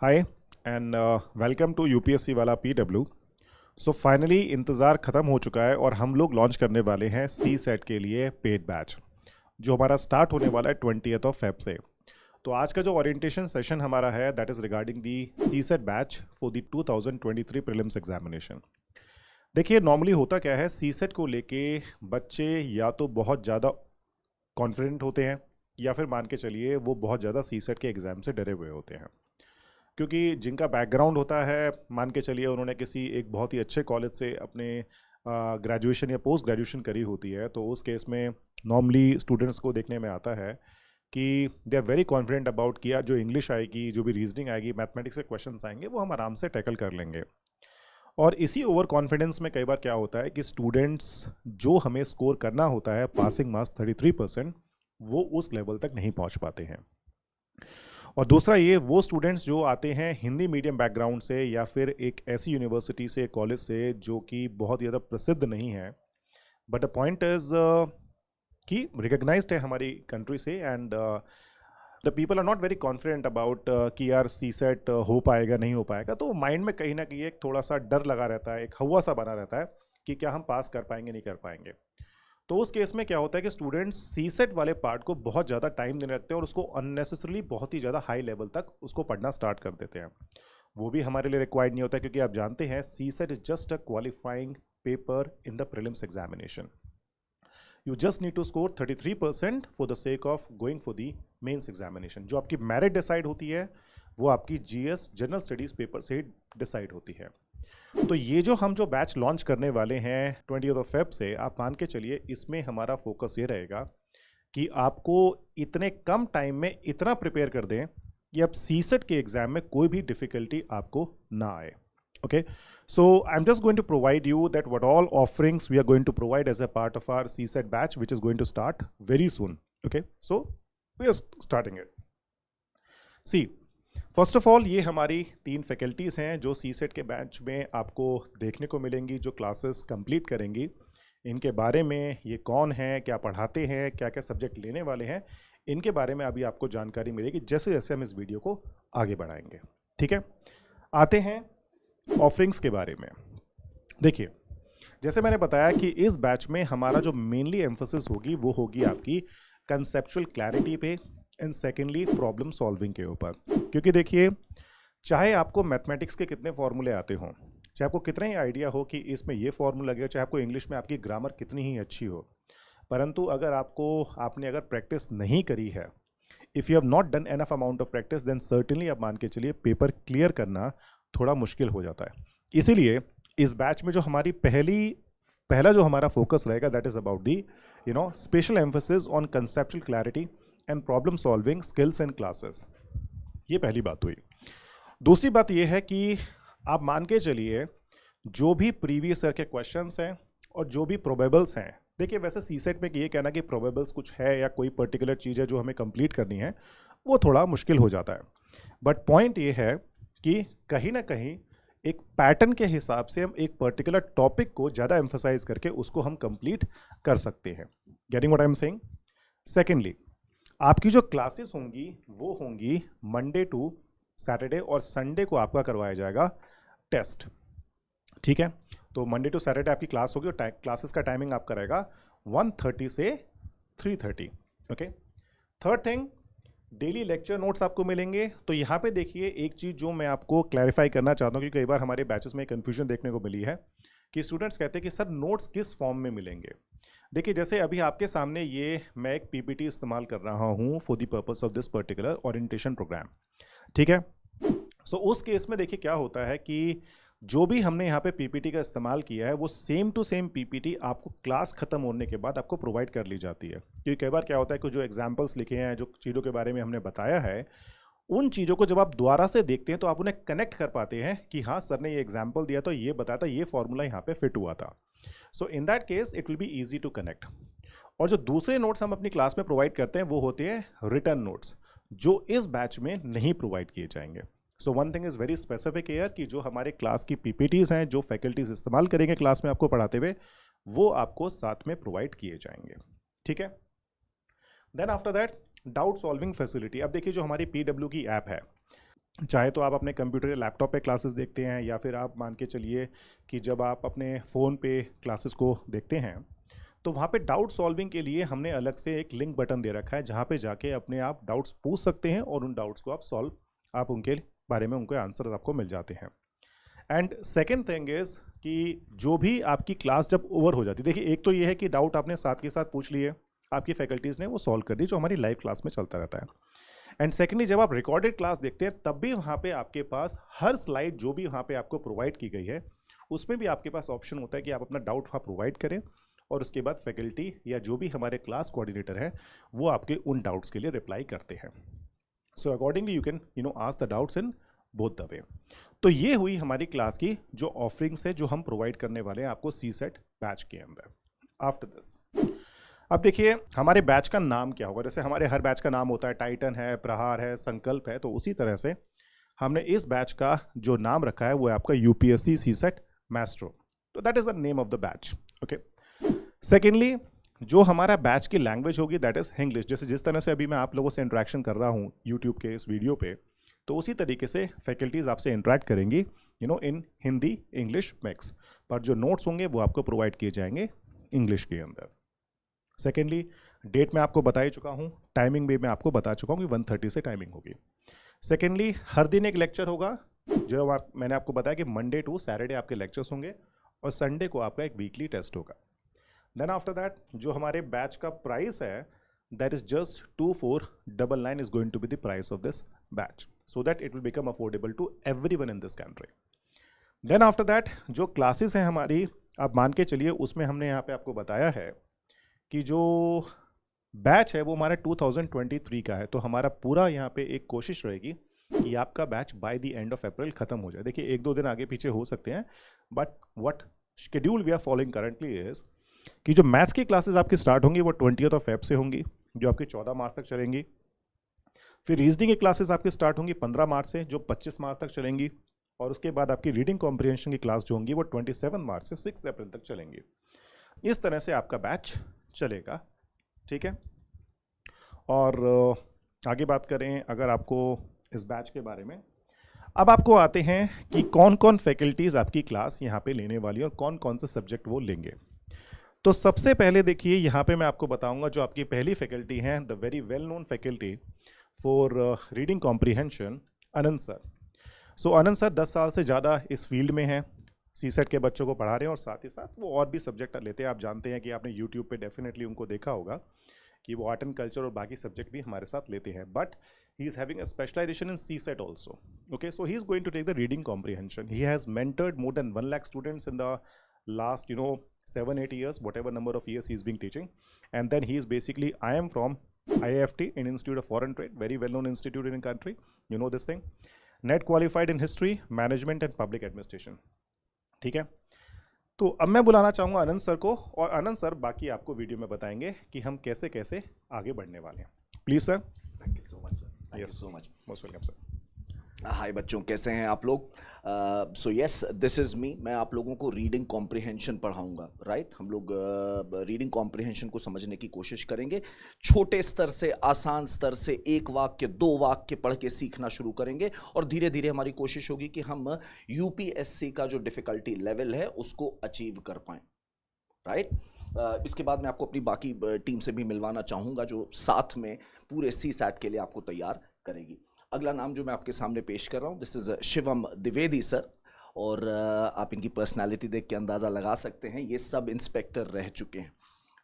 Hi and welcome to UPSC वाला PW. So finally इंतज़ार ख़त्म हो चुका है और हम लोग लॉन्च करने वाले हैं सी सेट के लिए पेड बैच, जो हमारा स्टार्ट होने वाला है 20th से। तो आज का जो ओरिएंटेशन सेशन हमारा है that is regarding the CSAT batch for the 2023 prelims examination. देखिए नॉर्मली होता क्या है, सी सेट को लेके बच्चे या तो बहुत ज़्यादा कॉन्फिडेंट होते हैं या फिर मान के चलिए वो बहुत ज़्यादा सी सेट के एग्ज़ाम से डरे हुए होते हैं, क्योंकि जिनका बैकग्राउंड होता है, मान के चलिए उन्होंने किसी एक बहुत ही अच्छे कॉलेज से अपने ग्रेजुएशन या पोस्ट ग्रेजुएशन करी होती है, तो उस केस में नॉर्मली स्टूडेंट्स को देखने में आता है कि they are very confident about किया जो इंग्लिश आएगी, जो भी रीजनिंग आएगी, मैथमेटिक्स के क्वेश्चंस आएंगे वो हम आराम से टैकल कर लेंगे। और इसी ओवर कॉन्फिडेंस में कई बार क्या होता है कि स्टूडेंट्स जो हमें स्कोर करना होता है पासिंग मार्क्स 33%, वो उस लेवल तक नहीं पहुंच पाते हैं। और दूसरा ये, वो स्टूडेंट्स जो आते हैं हिंदी मीडियम बैकग्राउंड से या फिर एक ऐसी यूनिवर्सिटी से, कॉलेज से जो कि बहुत ज़्यादा प्रसिद्ध नहीं है, बट द पॉइंट इज़ कि रिकग्नाइज्ड है हमारी कंट्री से, and the people are not very confident about कि यार सी सेट हो पाएगा नहीं हो पाएगा, तो माइंड में कहीं ना कहीं एक थोड़ा सा डर लगा रहता है, एक हवा सा बना रहता है कि क्या हम पास कर पाएंगे नहीं कर पाएंगे। तो उस केस में क्या होता है कि स्टूडेंट्स सी सेट वाले पार्ट को बहुत ज़्यादा टाइम देने लगते हैं और उसको अननेसेसरली बहुत ही ज़्यादा हाई लेवल तक उसको पढ़ना स्टार्ट कर देते हैं। वो भी हमारे लिए रिक्वायर्ड नहीं होता, क्योंकि आप जानते हैं CSAT is just a qualifying paper in the prelims examination. You just need to score 33% for the sake of going for the mains examination. जो आपकी मेरिट डिसाइड होती है वो आपकी जीएस जनरल स्टडीज पेपर से decide होती है। तो ये जो हम जो बैच लॉन्च करने वाले हैं 20th से, आप मान के चलिए इसमें हमारा फोकस ये रहेगा कि आपको इतने कम टाइम में इतना प्रिपेयर कर दें कि अब सीसेट के एग्जाम में कोई भी डिफिकल्टी आपको ना आए। Okay, so I'm just going to provide you that what all offerings we are going to provide as a part of our CSET batch, which is going to start very soon. Okay, so we are starting it. See, first of all ये हमारी 3 faculties हैं जो सी set के batch में आपको देखने को मिलेंगी, जो क्लासेस कंप्लीट करेंगी। इनके बारे में ये कौन है, क्या पढ़ाते हैं, क्या क्या सब्जेक्ट लेने वाले हैं, इनके बारे में अभी आपको जानकारी मिलेगी जैसे जैसे हम इस वीडियो को आगे बढ़ाएंगे। ठीक है, आते हैं ऑफरिंग्स के बारे में। देखिए, जैसे मैंने बताया कि इस बैच में हमारा जो मेनली एम्फोसिस होगी वो होगी आपकी कंसेप्चुअल क्लैरिटी पे एंड सेकेंडली प्रॉब्लम सॉल्विंग के ऊपर। क्योंकि देखिए, चाहे आपको मैथमेटिक्स के कितने फॉर्मूले आते हों, चाहे आपको कितना ही आइडिया हो कि इसमें ये फॉर्मूला लगेगा, चाहे आपको इंग्लिश में आपकी ग्रामर कितनी ही अच्छी हो, परंतु अगर आपने अगर प्रैक्टिस नहीं करी है, if you have not done enough amount of practice, then certainly आप मान के चलिए पेपर क्लियर करना थोड़ा मुश्किल हो जाता है। इसीलिए इस बैच में जो हमारी पहला जो हमारा फोकस रहेगा that is about the special emphasis on conceptual clarity and problem solving skills and classes. ये पहली बात हुई। दूसरी बात ये है कि आप मान के चलिए जो भी प्रीवियस ईयर के क्वेश्चंस हैं और जो भी प्रोबेबल्स हैं, देखिए वैसे सी सेट में ये कहना कि प्रोबेबल्स कुछ है या कोई पर्टिकुलर चीज़ है जो हमें कंप्लीट करनी है, वो थोड़ा मुश्किल हो जाता है। बट पॉइंट ये है कि कहीं ना कहीं एक पैटर्न के हिसाब से हम एक पर्टिकुलर टॉपिक को ज़्यादा एम्फसाइज करके उसको हम कंप्लीट कर सकते हैं। Getting what I am saying? Secondly, आपकी जो क्लासेस होंगी वो होंगी मंडे टू सैटरडे, और संडे को आपका करवाया जाएगा टेस्ट। ठीक है, तो मंडे टू सैटरडे आपकी क्लास होगी और क्लासेस का टाइमिंग आपका रहेगा 1:30 से 3:30। Okay, third thing, daily lecture notes आपको मिलेंगे। तो यहाँ पे देखिए एक चीज़ जो मैं आपको क्लैरिफाई करना चाहता हूँ, क्योंकि कई बार हमारे बैचेस में कन्फ्यूजन देखने को मिली है कि स्टूडेंट्स कहते हैं कि सर नोट्स किस फॉर्म में मिलेंगे। देखिए, जैसे अभी आपके सामने ये मैं एक पीपीटी इस्तेमाल कर रहा हूँ for the purpose of this particular orientation programme. ठीक है, सो उस केस में देखिए क्या होता है कि जो भी हमने यहाँ पे पीपीटी का इस्तेमाल किया है वो सेम टू सेम पीपीटी आपको क्लास खत्म होने के बाद आपको प्रोवाइड कर ली जाती है। क्योंकि कई बार क्या होता है कि जो एग्जांपल्स लिखे हैं, जो चीज़ों के बारे में हमने बताया है, उन चीज़ों को जब आप दोबारा से देखते हैं तो आप उन्हें कनेक्ट कर पाते हैं कि हाँ सर ने ये एग्जाम्पल दिया तो ये बताया था, ये फॉर्मूला यहाँ पे फिट हुआ था। So in that case it will be easy to connect. और जो दूसरे नोट्स हम अपनी क्लास में प्रोवाइड करते हैं वो होते हैं रिटर्न नोट्स, जो इस बैच में नहीं प्रोवाइड किए जाएंगे। So one thing is very specific here कि जो हमारे क्लास की पीपीटीज़ हैं, जो फैकल्टीज इस्तेमाल करेंगे क्लास में आपको पढ़ाते हुए, वो आपको साथ में प्रोवाइड किए जाएंगे। ठीक है, then after that doubt solving facility. अब देखिए जो हमारी पीडब्ल्यू की ऐप है, चाहे तो आप अपने कंप्यूटर या लैपटॉप पे क्लासेस देखते हैं, या फिर आप मान के चलिए कि जब आप अपने फ़ोन पे क्लासेस को देखते हैं, तो वहाँ पे डाउट सॉल्विंग के लिए हमने अलग से एक लिंक बटन दे रखा है, जहाँ पे जाके अपने आप डाउट्स पूछ सकते हैं और उन डाउट्स को आप उनके बारे में उनके आंसर आपको मिल जाते हैं। एंड सेकेंड थिंग इज़ कि जो भी आपकी क्लास जब ओवर हो जाती है, देखिए एक तो ये है कि डाउट आपने साथ के साथ पूछ लिए, आपकी फैकल्टीज़ ने वो सॉल्व कर दी, जो हमारी लाइव क्लास में चलता रहता है। एंड सेकेंडली जब आप रिकॉर्डेड क्लास देखते हैं, तब भी वहाँ पे आपके पास हर स्लाइड जो भी वहाँ पे आपको प्रोवाइड की गई है, उसमें भी आपके पास ऑप्शन होता है कि आप अपना डाउट वहाँ प्रोवाइड करें, और उसके बाद फैकल्टी या जो भी हमारे क्लास कोऑर्डिनेटर है वो आपके उन डाउट्स के लिए रिप्लाई करते हैं। So accordingly you can ask the doubts in both the way. तो ये हुई हमारी क्लास की जो ऑफरिंग्स है जो हम प्रोवाइड करने वाले हैं आपको सी सेट बैच के अंदर। आफ्टर दिस अब देखिए हमारे बैच का नाम क्या होगा। जैसे हमारे हर बैच का नाम होता है, टाइटन है, प्रहार है, संकल्प है, तो उसी तरह से हमने इस बैच का जो नाम रखा है वो है आपका यूपीएससी सी सेट मैस्ट्रो। तो that is the name of the batch. Okay, secondly जो हमारा बैच की लैंग्वेज होगी दैट इज इंग्लिश। जैसे जिस तरह से अभी मैं आप लोगों से इंटरेक्शन कर रहा हूँ यूट्यूब के इस वीडियो पे, तो उसी तरीके से फैकल्टीज आपसे इंटरेक्ट करेंगी इन हिंदी इंग्लिश मिक्स, पर जो नोट्स होंगे वो आपको प्रोवाइड किए जाएंगे इंग्लिश के अंदर। सेकेंडली डेट मैं आपको बता ही चुका हूँ, टाइमिंग भी मैं आपको बता चुका हूँ कि 1:30 से टाइमिंग होगी। सेकेंडली हर दिन एक लेक्चर होगा, जो मैंने आपको बताया कि मंडे टू सैटरडे आपके लेक्चर्स होंगे, और संडे को आपका एक वीकली टेस्ट होगा। देन आफ्टर दैट जो हमारे बैच का प्राइस है that is just 2499 is going to be the price of this batch, so that it will become affordable to everyone in this country. Then after that जो classes हैं हमारी, आप मान के चलिए उसमें हमने यहाँ पे आपको बताया है कि जो बैच है वो हमारा 2023 का है। तो हमारा पूरा यहाँ पे एक कोशिश रहेगी कि आपका batch by the end of April खत्म हो जाए। देखिए एक दो दिन आगे पीछे हो सकते हैं, but what schedule we are following currently is कि जो मैथ्स की क्लासेस आपकी स्टार्ट होंगी वो 20th ऑफ फेब से होंगी, जो आपकी 14 मार्च तक चलेंगी। फिर रीजनिंग की क्लासेस आपकी स्टार्ट होंगी 15 मार्च से, जो 25 मार्च तक चलेंगी। और उसके बाद आपकी रीडिंग कॉम्प्रिहेंशन की क्लास जो होंगी वो 27 मार्च से 6 अप्रैल तक चलेंगी। इस तरह से आपका बैच चलेगा, ठीक है। और आगे बात करें अगर आपको इस बैच के बारे में, अब आपको आते हैं कि कौन कौन फैकल्टीज़ आपकी क्लास यहाँ पे लेने वाली है और कौन कौन से सब्जेक्ट वो लेंगे। तो सबसे पहले देखिए यहाँ पे मैं आपको बताऊंगा जो आपकी पहली फैकल्टी हैं, the very well known faculty for reading comprehension, Anand sir. So Anand sir 10 साल से ज़्यादा इस फील्ड में हैं, सी सेट के बच्चों को पढ़ा रहे हैं, और साथ ही साथ वो और भी सब्जेक्ट लेते हैं। आप जानते हैं कि आपने यूट्यूब पे डेफिनेटली उनको देखा होगा कि वो आर्ट एंड कल्चर और बाकी सब्जेक्ट भी हमारे साथ लेते हैं, but he is having a specialisation in CSAT also. Okay, so he is going to take the reading comprehension. He has mentored more than 1 lakh students in the last 7-8 years, whatever number of years he's been teaching. And then he is basically, I am from IIFT, Indian Institute of Foreign Trade, very well known institute in the country, you know this thing. Net qualified in history, management and public administration, ठीक है। तो अब मैं बुलाना चाहूँगा आनंद sir को, और आनंद sir बाकी आपको वीडियो में बताएंगे कि हम कैसे कैसे आगे बढ़ने वाले हैं। Please sir. Thank you so much sir, thank you so much. Most welcome sir. Hi बच्चों, कैसे हैं आप लोग? So yes, this is me. मैं आप लोगों को रीडिंग कॉम्प्रिहेंशन पढ़ाऊंगा, राइट। हम लोग रीडिंग कॉम्प्रिहेंशन को समझने की कोशिश करेंगे। छोटे स्तर से, आसान स्तर से 1 वाक्य 2 वाक्य पढ़ के सीखना शुरू करेंगे, और धीरे धीरे हमारी कोशिश होगी कि हम यूपीएससी का जो डिफ़िकल्टी लेवल है उसको अचीव कर पाएँ, राइट। इसके बाद मैं आपको अपनी बाकी टीम से भी मिलवाना चाहूँगा जो साथ में पूरे सी सैट के लिए आपको तैयार करेगी। अगला नाम जो मैं आपके सामने पेश कर रहा हूँ, this is Shivam Dwivedi sir, और आप इनकी पर्सनालिटी देख के अंदाज़ा लगा सकते हैं ये सब इंस्पेक्टर रह चुके हैं,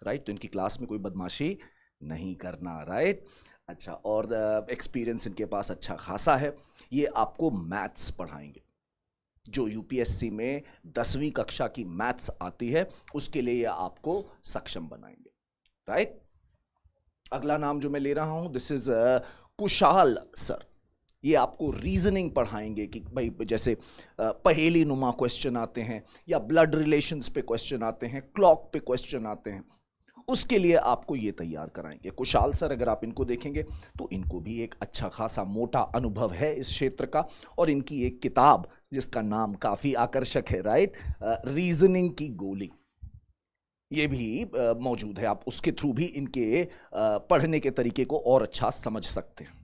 राइट। तो इनकी क्लास में कोई बदमाशी नहीं करना, राइट। अच्छा, और एक्सपीरियंस इनके पास अच्छा खासा है। ये आपको मैथ्स पढ़ाएंगे, जो यूपीएससी में 10वीं कक्षा की मैथ्स आती है उसके लिए ये आपको सक्षम बनाएंगे, राइट। अगला नाम जो मैं ले रहा हूँ, दिस इज़ कुशाल सर। ये आपको रीजनिंग पढ़ाएंगे कि भाई जैसे पहेली नुमा क्वेश्चन आते हैं, या ब्लड रिलेशंस पे क्वेश्चन आते हैं, क्लॉक पे क्वेश्चन आते हैं, उसके लिए आपको ये तैयार कराएंगे। कुशाल सर, अगर आप इनको देखेंगे तो इनको भी एक अच्छा खासा मोटा अनुभव है इस क्षेत्र का, और इनकी एक किताब जिसका नाम काफ़ी आकर्षक है, राइट, रीजनिंग की गोली, ये भी मौजूद है। आप उसके थ्रू भी इनके पढ़ने के तरीके को और अच्छा समझ सकते हैं,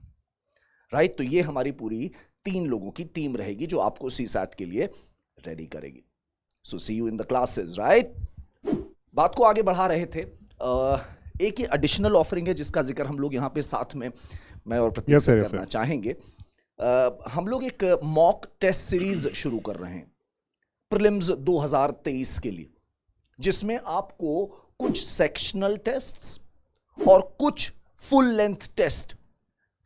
राइट। तो ये हमारी पूरी 3 लोगों की टीम रहेगी जो आपको सीसैट के लिए रेडी करेगी। So see you in the classes, right. बात को आगे बढ़ा रहे थे। एक ये एडिशनल ऑफरिंग है जिसका जिक्र हम लोग यहाँ पे साथ में मैं और प्रतीक से करना चाहेंगे। हम लोग एक मॉक टेस्ट सीरीज शुरू कर रहे हैं प्रीलिम्स 2023 के लिए, जिसमें आपको कुछ सेक्शनल टेस्ट्स और कुछ फुल लेंथ टेस्ट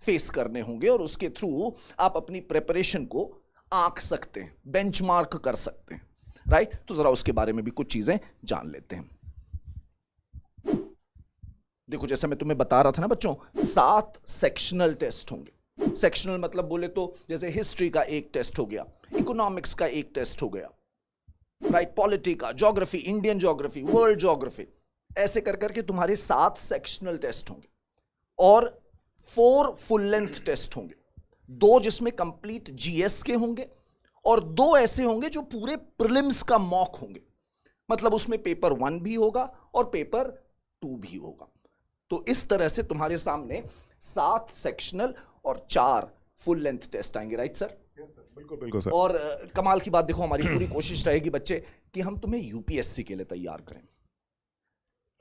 फेस करने होंगे और उसके थ्रू आप अपनी प्रिपरेशन को आंक सकते हैं, बेंचमार्क कर सकते हैं, राइट। तो जरा उसके बारे में भी कुछ चीजें जान लेते हैं। देखो, जैसे मैं तुम्हें बता रहा था ना बच्चों, 7 सेक्शनल टेस्ट होंगे। सेक्शनल मतलब बोले तो जैसे हिस्ट्री का एक टेस्ट हो गया, इकोनॉमिक्स का एक टेस्ट हो गया, राइट, पॉलिटी का, geography, Indian geography, world geography, ऐसे कर करके तुम्हारे 7 सेक्शनल टेस्ट होंगे और 4 फुल लेंथ टेस्ट होंगे। 2 जिसमें कंप्लीट जीएस के होंगे और 2 ऐसे होंगे जो पूरे प्रीलिम्स का मॉक होंगे, मतलब उसमें पेपर 1 भी होगा और पेपर 2 भी होगा। तो इस तरह से तुम्हारे सामने 7 सेक्शनल और 4 फुल लेंथ टेस्ट आएंगे, राइट सर? बिल्कुल बिल्कुल सर। और कमाल की बात देखो, हमारी पूरी कोशिश रहेगी बच्चे कि हम तुम्हें यूपीएससी के लिए तैयार करें,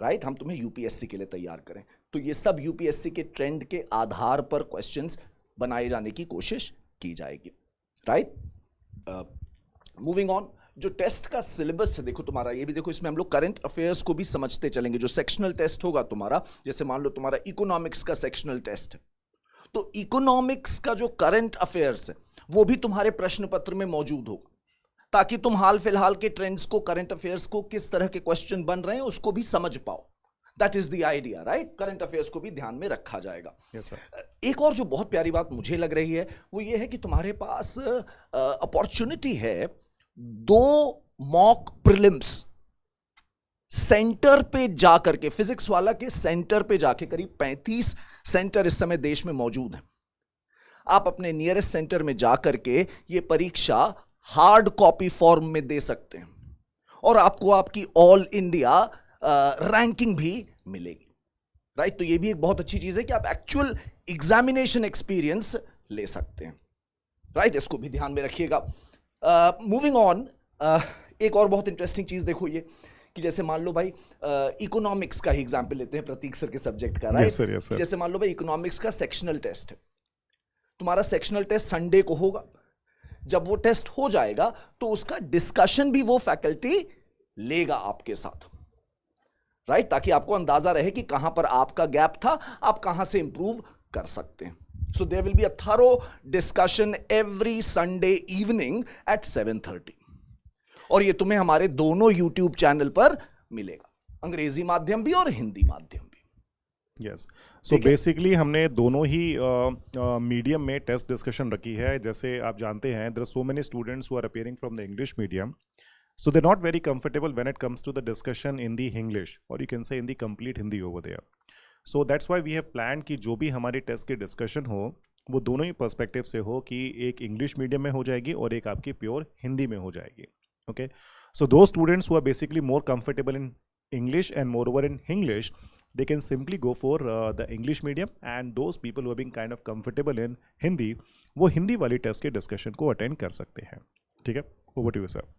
राइट। हम तुम्हें यूपीएससी के लिए तैयार करें। तो ये सब यूपीएससी के ट्रेंड के आधार पर क्वेश्चंस बनाए जाने की कोशिश की जाएगी, राइट। मूविंग ऑन, जो टेस्ट का सिलेबस है देखो तुम्हारा, ये भी देखो, इसमें हम लोग करंट अफेयर्स को भी समझते चलेंगे। जो सेक्शनल टेस्ट होगा तुम्हारा, जैसे मान लो तुम्हारा इकोनॉमिक्स का सेक्शनल टेस्ट है, तो इकोनॉमिक्स का जो करंट अफेयर्स है वो भी तुम्हारे प्रश्न पत्र में मौजूद होगा, ताकि तुम हाल फिलहाल के ट्रेंड्स को, करंट अफेयर्स को, किस तरह के क्वेश्चन बन रहे हैं उसको भी समझ पाओ। That is the idea, right. Current affairs को भी ध्यान में रखा जाएगा। yes, sir. एक और जो बहुत प्यारी बात मुझे लग रही है वो ये है कि तुम्हारे पास अपॉर्चुनिटी है 2 मॉक प्रीलिम्स सेंटर पे जाकर के, फिजिक्स वाला के सेंटर पे जाके, करीब 35 सेंटर इस समय देश में मौजूद हैं। आप अपने नियरेस्ट सेंटर में जाकर के ये परीक्षा हार्ड कॉपी फॉर्म में दे सकते हैं और आपको आपकी ऑल इंडिया रैंकिंग भी मिलेगी, राइट। तो ये भी एक बहुत अच्छी चीज है कि आप एक्चुअल एग्जामिनेशन एक्सपीरियंस ले सकते हैं, राइट। इसको भी ध्यान में रखिएगा। मूविंग ऑन, एक और बहुत इंटरेस्टिंग चीज देखो ये कि जैसे मान लो भाई, इकोनॉमिक्स का ही एग्जाम्पल लेते हैं प्रतीक सर के सब्जेक्ट का, राइट। yes, sir. जैसे मान लो भाई, इकोनॉमिक्स का सेक्शनल टेस्ट है, तुम्हारा सेक्शनल टेस्ट संडे को होगा। जब वो टेस्ट हो जाएगा तो उसका डिस्कशन भी वो फैकल्टी लेगा आपके साथ, राइट, ताकि आपको अंदाजा रहे कि कहां पर आपका गैप था, आप कहां से इंप्रूव कर सकते हैं। So there will be a thorough discussion every Sunday evening at 7:30 और ये तुम्हें हमारे दोनों यूट्यूब चैनल पर मिलेगा, अंग्रेजी माध्यम भी और हिंदी माध्यम भी। यस, सो बेसिकली हमने दोनों ही मीडियम में टेस्ट डिस्कशन रखी है। जैसे आप जानते हैं, there are so many students who are appearing from the English medium, so they're not very comfortable when it comes to the discussion in the English, or you can say in the complete Hindi over there. So that's why we have planned कि जो भी हमारी test की discussion हो वो दोनों ही perspective से हो, कि एक इंग्लिश मीडियम में हो जाएगी और एक आपकी प्योर हिंदी में हो जाएगी। ओके, सो दो students who are basically more comfortable in English and moreover in English, they can simply go for the English medium, and those people who are being kind of comfortable in Hindi, वो हिंदी वाली test के discussion को attend कर सकते हैं। ठीक है, over to you sir.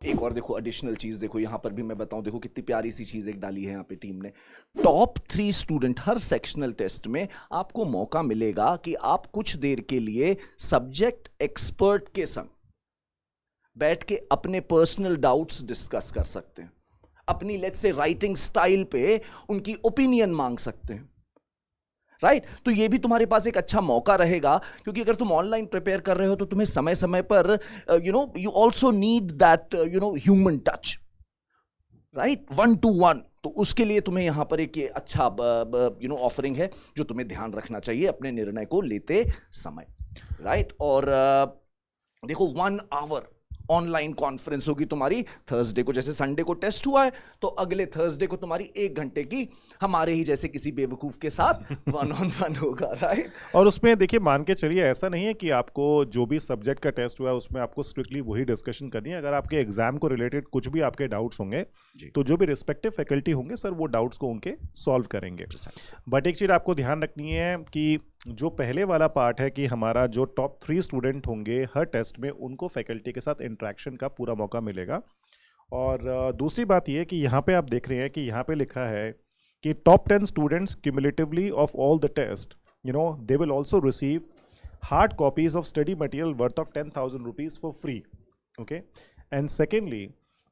एक और देखो एडिशनल चीज, देखो यहां पर भी मैं बताऊं, देखो कितनी प्यारी सी चीज एक डाली है यहाँ पे टीम ने। टॉप 3 स्टूडेंट हर सेक्शनल टेस्ट में आपको मौका मिलेगा कि आप कुछ देर के लिए सब्जेक्ट एक्सपर्ट के संग बैठ के अपने पर्सनल डाउट्स डिस्कस कर सकते हैं, अपनी लेट्स से राइटिंग स्टाइल पे उनकी ओपिनियन मांग सकते हैं, राइट। तो ये भी तुम्हारे पास एक अच्छा मौका रहेगा, क्योंकि अगर तुम ऑनलाइन प्रिपेयर कर रहे हो तो तुम्हें समय समय पर you also need that human touch, right, 1-to-1। तो उसके लिए तुम्हें यहां पर एक ये अच्छा ऑफरिंग है जो तुम्हें ध्यान रखना चाहिए अपने निर्णय को लेते समय, राइट। और देखो 1 आवर ऑनलाइन कॉन्फ्रेंस होगी तुम्हारी थर्सडे को। जैसे संडे को टेस्ट हुआ है तो अगले थर्सडे को तुम्हारी 1 घंटे की हमारे ही जैसे किसी बेवकूफ के साथ 1-on-1 होगा, राइट। और उसमें देखिए, मान के चलिए ऐसा नहीं है कि आपको जो भी सब्जेक्ट का टेस्ट हुआ है उसमें आपको स्ट्रिक्टली वही डिस्कशन करनी है। अगर आपके एग्जाम को रिलेटेड कुछ भी आपके डाउट्स होंगे तो जो भी रिस्पेक्टिव फैकल्टी होंगे सर वो डाउट्स को उनके सॉल्व करेंगे। बट एक चीज़ आपको ध्यान रखनी है कि जो पहले वाला पार्ट है कि हमारा जो टॉप 3 स्टूडेंट होंगे हर टेस्ट में उनको फैकल्टी के साथ इंटरेक्शन का पूरा मौका मिलेगा। और दूसरी बात ये कि यहाँ पे आप देख रहे हैं कि यहाँ पे लिखा है कि top 10 students cumulatively of all the test they will also receive hard copies of study material worth of 10,000 rupees for free. Okay, and secondly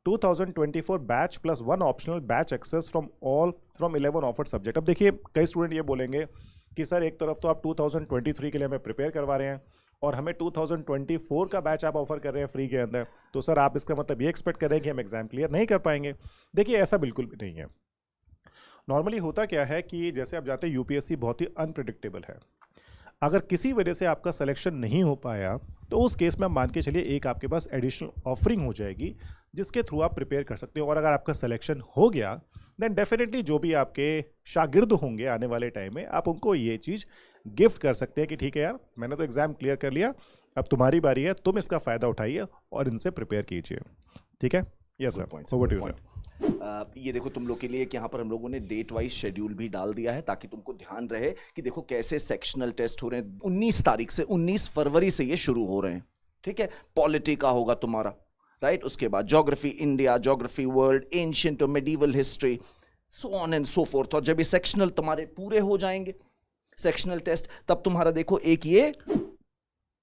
2024 batch plus one optional batch access from 11 offered subject. अब देखिए कई student ये बोलेंगे कि sir एक तरफ तो आप 2023 के लिए हमें प्रिपेयर करवा रहे हैं और हमें 2024 का बैच आप ऑफर कर रहे हैं फ्री के अंदर, तो सर आप इसका मतलब ये एक्सपेक्ट कर रहे हैं कि हम एग्जाम क्लियर नहीं कर पाएंगे। देखिए ऐसा बिल्कुल भी नहीं है। नॉर्मली होता क्या है कि जैसे आप जाते हैं यूपीएससी बहुत ही अनप्रिडिक्टेबल है। अगर किसी वजह से आपका सिलेक्शन नहीं हो पाया तो उस केस में मान के चलिए एक आपके पास एडिशनल ऑफरिंग हो जाएगी जिसके थ्रू आप प्रिपेयर कर सकते हो। और अगर आपका सिलेक्शन हो गया देन डेफिनेटली जो भी आपके शागिर्द होंगे आने वाले टाइम में आप उनको ये चीज़ गिफ्ट कर सकते हैं कि ठीक है यार मैंने तो एग्जाम क्लियर कर लिया, अब तुम्हारी बारी है, तुम इसका फ़ायदा उठाइए और इनसे प्रिपेयर कीजिए। ठीक है, yes sir, over to you sir. ये देखो तुम लोग के लिए कि यहाँ पर हम लोगों ने डेट वाइज शेड्यूल भी डाल दिया है ताकि तुमको ध्यान रहे कि देखो कैसे सेक्शनल टेस्ट हो रहे हैं। 19 तारीख से 19 फरवरी से ये शुरू हो रहे हैं। ठीक है, पॉलिटी का होगा तुम्हारा, राइट, उसके बाद geography India, geography world, ancient और medieval history, so on and so forth. और जब ये सेक्शनल तुम्हारे पूरे हो जाएंगे सेक्शनल टेस्ट, तब तुम्हारा देखो एक ये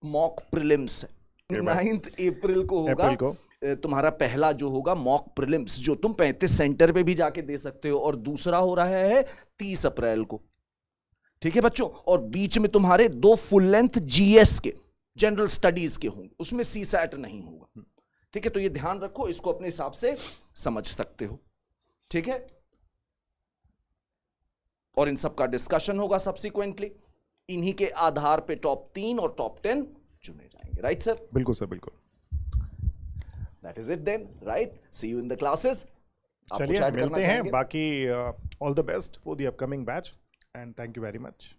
मॉक प्रीलिम्स 9 अप्रैल को होगा तुम्हारा पहला जो होगा मॉक प्रीलिम्स, जो तुम 35 सेंटर पे भी जाके दे सकते हो, और दूसरा हो रहा है 30 अप्रैल को। ठीक है बच्चों, और बीच में तुम्हारे 2 फुल लेंथ जीएस के जनरल स्टडीज के होंगे, उसमें सीसैट नहीं होगा। ठीक है, तो ये ध्यान रखो, इसको अपने हिसाब से समझ सकते हो। ठीक है, और इन सब का डिस्कशन होगा सब्सिक्वेंटली, इन्हीं के आधार पे टॉप 3 और टॉप 10 चुने जाएंगे। Right sir? बिल्कुल सर, बिल्कुल। That is it then, right? See you in the classes. चलिए मिलते हैं, बाकी all the best for the upcoming batch and thank you very much.